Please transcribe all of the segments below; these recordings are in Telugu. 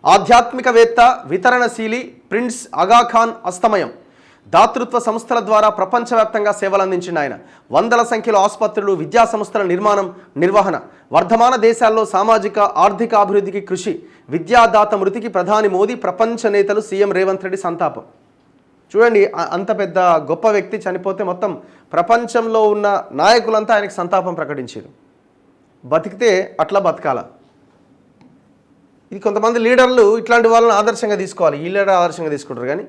ఆధ్యాత్మికవేత్త, వితరణశీలి ప్రిన్స్ ఆగాఖాన్ అస్తమయం. దాతృత్వ సంస్థల ద్వారా ప్రపంచవ్యాప్తంగా సేవలందించిన ఆయన వందల సంఖ్యలో ఆసుపత్రులు, విద్యా సంస్థల నిర్మాణం, నిర్వహణ, వర్ధమాన దేశాల్లో సామాజిక ఆర్థిక అభివృద్ధికి కృషి. విద్యాదాత మృతికి ప్రధాని మోదీ, ప్రపంచ నేతలు, సీఎం రేవంత్ రెడ్డి సంతాపం. చూడండి, అంత పెద్ద గొప్ప వ్యక్తి చనిపోతే మొత్తం ప్రపంచంలో ఉన్న నాయకులంతా ఆయనకు సంతాపం ప్రకటించారు. బతికితే అట్లా బతకాల. ఇది కొంతమంది లీడర్లు ఇట్లాంటి వాళ్ళని ఆదర్శంగా తీసుకోవాలి. ఈ లీడర్ ఆదర్శంగా తీసుకుంటారు. కానీ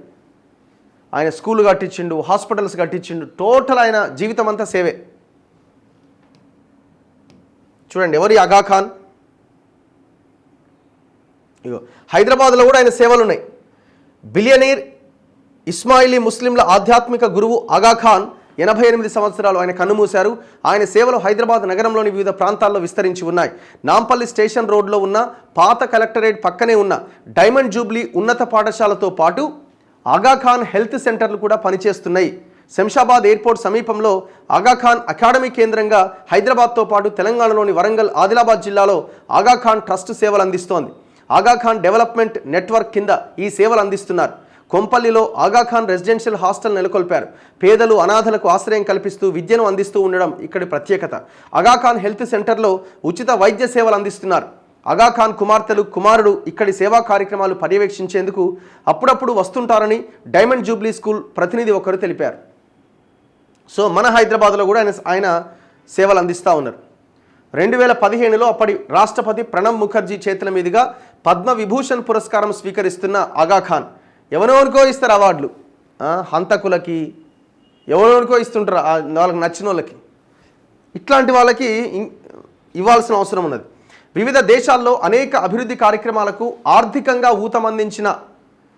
ఆయన స్కూల్ కట్టించిండు, హాస్పిటల్స్ కట్టించిండు, టోటల్ ఆయన జీవితం అంతా సేవే. చూడండి ఎవరి ఆగాఖాన్. ఇగో హైదరాబాద్లో కూడా ఆయన సేవలు ఉన్నాయి. బిలియనీర్ ఇస్మాయిలీ ముస్లింల ఆధ్యాత్మిక గురువు ఆగాఖాన్ 88 సంవత్సరాలు ఆయన కన్నుమూశారు. ఆయన సేవలు హైదరాబాద్ నగరంలోని వివిధ ప్రాంతాల్లో విస్తరించి ఉన్నాయి. నాంపల్లి స్టేషన్ రోడ్లో ఉన్న పాత కలెక్టరేట్ పక్కనే ఉన్న డైమండ్ జూబ్లీ ఉన్నత పాఠశాలతో పాటు ఆగాఖాన్ హెల్త్ సెంటర్లు కూడా పనిచేస్తున్నాయి. శంషాబాద్ ఎయిర్పోర్ట్ సమీపంలో ఆగాఖాన్ అకాడమీ కేంద్రంగా హైదరాబాద్తో పాటు తెలంగాణలోని వరంగల్, ఆదిలాబాద్ జిల్లాలో ఆగాఖాన్ ట్రస్ట్ సేవలు అందిస్తోంది. ఆగాఖాన్ డెవలప్మెంట్ నెట్వర్క్ కింద ఈ సేవలు అందిస్తున్నారు. కొంపల్లిలో ఆగాఖాన్ రెసిడెన్షియల్ హాస్టల్ నెలకొల్పారు. పేదలు, అనాథలకు ఆశ్రయం కల్పిస్తూ విద్యను అందిస్తూ ఉండడం ఇక్కడి ప్రత్యేకత. ఆగాఖాన్ హెల్త్ సెంటర్లో ఉచిత వైద్య సేవలు అందిస్తున్నారు. ఆగాఖాన్ కుమార్తెలు, కుమారుడు ఇక్కడి సేవా కార్యక్రమాలు పర్యవేక్షించేందుకు అప్పుడప్పుడు వస్తుంటారని డైమండ్ జూబ్లీ స్కూల్ ప్రతినిధి ఒకరు తెలిపారు. సో మన హైదరాబాద్లో కూడా ఆయన సేవలు అందిస్తూ ఉన్నారు. 2015లో అప్పటి రాష్ట్రపతి ప్రణబ్ ముఖర్జీ చేతుల మీదుగా పద్మవిభూషణ్ పురస్కారం స్వీకరిస్తున్న ఆగాఖాన్ ఎవరెవరికో ఇస్తారు అవార్డులు. హంతకులకి ఎవరెవరికో ఇస్తుంటారు, వాళ్ళకి నచ్చిన వాళ్ళకి. ఇట్లాంటి వాళ్ళకి ఇవ్వాల్సిన అవసరం ఉన్నది. వివిధ దేశాల్లో అనేక అభివృద్ధి కార్యక్రమాలకు ఆర్థికంగా ఊతమందించిన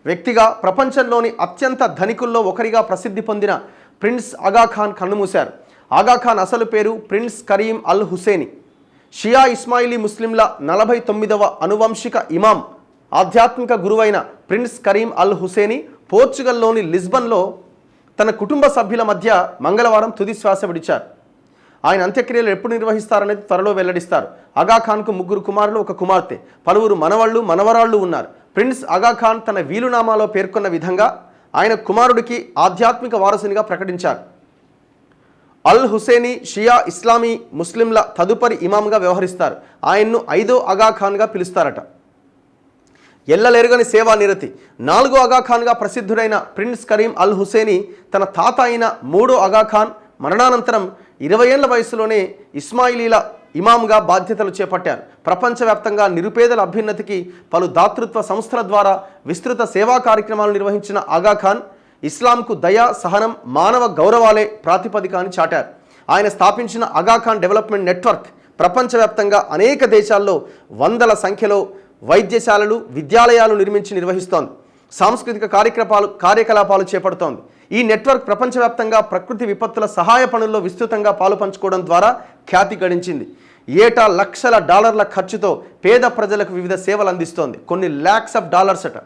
వ్యక్తిగా, ప్రపంచంలోని అత్యంత ధనికుల్లో ఒకరిగా ప్రసిద్ధి పొందిన ప్రిన్స్ ఆగాఖాన్ కన్నుమూశారు. ఆగాఖాన్ అసలు పేరు ప్రిన్స్ కరీం అల్ హుసేని. షియా ఇస్మాయిలీ ముస్లింల 49వ అనువంశిక ఇమాం, ఆధ్యాత్మిక గురువైన ప్రిన్స్ కరీం అల్ హుసేని పోర్చుగల్లోని లిస్బన్లో తన కుటుంబ సభ్యుల మధ్య మంగళవారం తుది శ్వాస విడిచారు. ఆయన అంత్యక్రియలు ఎప్పుడు నిర్వహిస్తారనేది త్వరలో వెల్లడిస్తారు. ఆగాఖాన్కు 3 కుమారులు, 1 కుమార్తె, పలువురు మనవళ్ళు, మనవరాళ్లు ఉన్నారు. ప్రిన్స్ ఆగాఖాన్ తన వీలునామాలో పేర్కొన్న విధంగా ఆయన కుమారుడికి ఆధ్యాత్మిక వారసునిగా ప్రకటించారు. అల్ హుసేని షియా ఇస్లామీ ముస్లింల తదుపరి ఇమాంగా వ్యవహరిస్తారు. ఆయన్ను 5వ ఆగాఖాన్గా పిలుస్తారట. ఎల్లలెరుగని సేవా నిరతి. 4వ ఆగాఖాన్గా ప్రసిద్ధుడైన ప్రిన్స్ కరీం అల్ హుసేని తన తాత అయిన 3వ ఆగాఖాన్ మరణానంతరం 20 ఏళ్ల వయసులోనే ఇస్మాయిలీల ఇమాంగా బాధ్యతలు చేపట్టారు. ప్రపంచవ్యాప్తంగా నిరుపేదల అభ్యున్నతికి పలు దాతృత్వ సంస్థల ద్వారా విస్తృత సేవా కార్యక్రమాలు నిర్వహించిన ఆగాఖాన్ ఇస్లాంకు దయ, సహనం, మానవ గౌరవాలే ప్రాతిపదిక అని చాటారు. ఆయన స్థాపించిన ఆగాఖాన్ డెవలప్మెంట్ నెట్వర్క్ ప్రపంచవ్యాప్తంగా అనేక దేశాల్లో వందల సంఖ్యలో వైద్యశాలలు, విద్యాలయాలు నిర్వహిస్తోంది. సాంస్కృతిక కార్యకలాపాలు చేపడుతోంది. ఈ నెట్వర్క్ ప్రపంచవ్యాప్తంగా ప్రకృతి విపత్తుల సహాయ పనుల్లో విస్తృతంగా పాలు పంచుకోవడం ద్వారా ఖ్యాతి గడించింది. ఏటా లక్షల డాలర్ల ఖర్చుతో పేద ప్రజలకు వివిధ సేవలు అందిస్తోంది. కొన్ని లాక్స్ ఆఫ్ డాలర్స్ అట.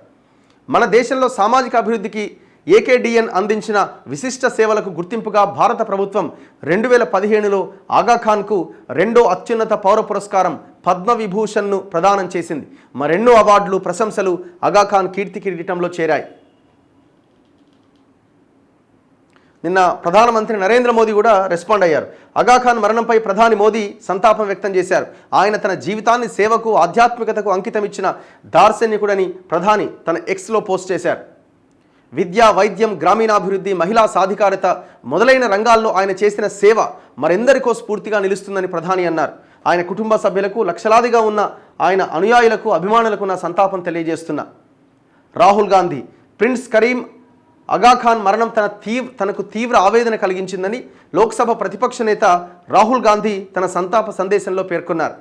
మన దేశంలో సామాజిక అభివృద్ధికి ఏకేడిఎన్ అందించిన విశిష్ట సేవలకు గుర్తింపుగా భారత ప్రభుత్వం 2015లో ఆగాఖాన్కు 2వ అత్యున్నత పౌర పురస్కారం పద్మవిభూషణ్ను ప్రదానం చేసింది. మరెన్నో అవార్డులు, ప్రశంసలు ఆగాఖాన్ కీర్తి కిరీటంలో చేరాయి. నిన్న ప్రధానమంత్రి నరేంద్ర మోదీ కూడా రెస్పాండ్ అయ్యారు. ఆగాఖాన్ మరణంపై ప్రధాని మోదీ సంతాపం వ్యక్తం చేశారు. ఆయన తన జీవితాన్ని సేవకు, ఆధ్యాత్మికతకు అంకితం ఇచ్చిన దార్శనికుడని ప్రధాని తన ఎక్స్లో పోస్ట్ చేశారు. విద్య, వైద్యం, గ్రామీణాభివృద్ధి, మహిళా సాధికారత మొదలైన రంగాల్లో ఆయన చేసిన సేవ మరెందరికో స్ఫూర్తిగా నిలుస్తుందని ప్రధాని అన్నారు. ఆయన కుటుంబ సభ్యులకు, లక్షలాదిగా ఉన్న ఆయన అనుయాయులకు, అభిమానులకు నా సంతాపం తెలియజేస్తున్నా. రాహుల్ గాంధీ. ప్రిన్స్ కరీం ఆగాఖాన్ మరణం తనకు తీవ్ర ఆవేదన కలిగించిందని లోక్సభ ప్రతిపక్ష నేత రాహుల్ గాంధీ తన సంతాప సందేశంలో పేర్కొన్నారు.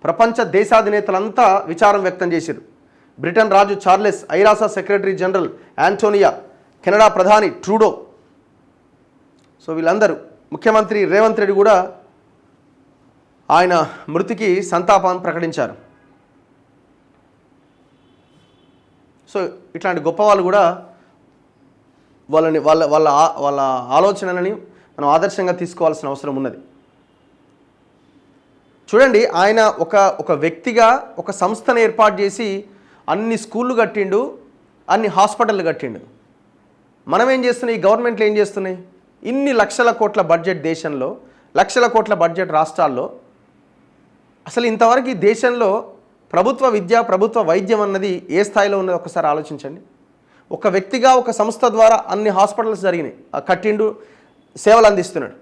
ప్రపంచ దేశాధినేతలంతా విచారం వ్యక్తం చేశారు. బ్రిటన్ రాజు చార్లెస్, ఐరాస సెక్రటరీ జనరల్ యాంటోనియా, కెనడా ప్రధాని ట్రూడో, సో వీళ్ళందరూ, ముఖ్యమంత్రి రేవంత్ రెడ్డి కూడా ఆయన మృతికి సంతాపాన్ని ప్రకటించారు. సో ఇట్లాంటి గొప్ప వాళ్ళు కూడా వాళ్ళ ఆలోచనలని మనం ఆదర్శంగా తీసుకోవాల్సిన అవసరం ఉన్నది. చూడండి, ఆయన ఒక వ్యక్తిగా ఒక సంస్థను ఏర్పాటు చేసి అన్ని స్కూళ్ళు కట్టిండు, అన్ని హాస్పిటళ్ళు కట్టిండు. మనం ఏం చేస్తున్నాయి, ఈ గవర్నమెంట్లు ఏం చేస్తున్నాయి? ఇన్ని లక్షల కోట్ల బడ్జెట్ దేశంలో, లక్షల కోట్ల బడ్జెట్ రాష్ట్రాల్లో, అసలు ఇంతవరకు ఈ దేశంలో ప్రభుత్వ విద్య, ప్రభుత్వ వైద్యం అన్నది ఏ స్థాయిలో ఉన్నది ఒకసారి ఆలోచించండి. ఒక వ్యక్తిగా ఒక సంస్థ ద్వారా అన్ని హాస్పిటల్స్ జరిగినాయి, కట్టిండు, సేవలు అందిస్తున్నాడు.